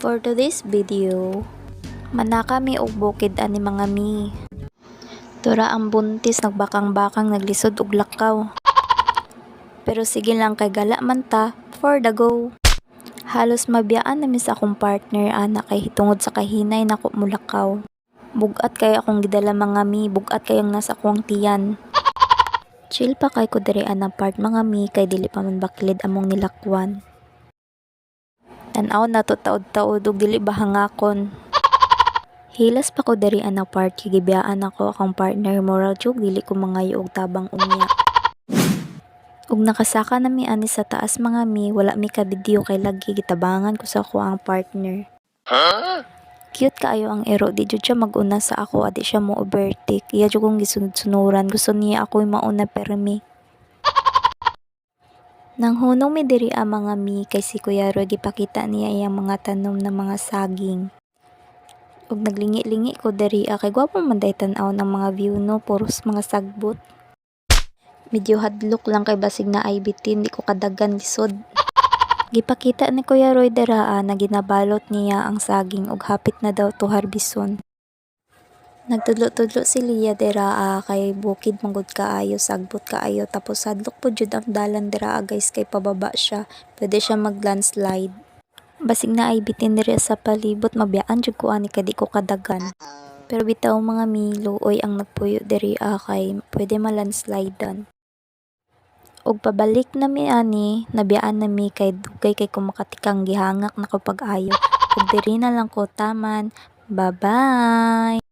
For today's video, manaka mi og bukid ani mga mi. Tura ang buntis nagbakang-bakang naglisod og lakaw. Pero sige lang kay gala man ta for the go. Halos mabiyaan nami sa akong partner ana kay hitungod sa kahinay nako mulakaw. Bugat kay akong gidala mga mi, bugat kayong nasa akong tiyan. Chill pa kay ko diri ana part mga mi kay dili pa man bakilid among nilakwan. Tan-aw na to taod-taod ug dili ba hangakon. Hilas pa ko diri ana part kay gibiyaan ako akong partner moral joke dili ko mangayo og tabang unya. Ug nakasaka na mi ani sa taas mga mi, wala mi ka video kay lagi gitabangan ko sa ako ang partner. Cute kaayo ang ero, di jud siya mag-una sa ako, adi siya mo overtake. Iya jud kong gisunod-sunuran, gusto niya ako mauna permi. Nang hunong mi diri ang mga mi kay si Kuya Roy gipakita niya iyang mga tanom na mga saging. Ug naglingi-lingi ko diri kay gwapo man day tan-aw ng mga view no, puros mga sagbot. Medyo hadlok lang kay basig na ay bitin, di ko kadagan lisod. Gipakita ni Kuya Roy dira na ginabalot niya ang saging ug hapit na daw to harbison. Nagtudlo-tudlo si Lia dira kay bukid manggod kaayo, sagbot kaayo tapos hadlok po jud ang dalan dira guys kay pababa siya. Pwede siya mag-landslide. Basig na ay bitin diri sa palibot, mabiyaan jud ko ani kay di ko kadagan. Pero bitaw mga mi, luoy ang nagpuyo diri kay pwede ma-landslidean. Og pabalik na mi ani, nabiyaan na mi kay dugay kay kumakatikang gihangak na ko pag-ayo. Ug diri na lang ko taman. Bye-bye!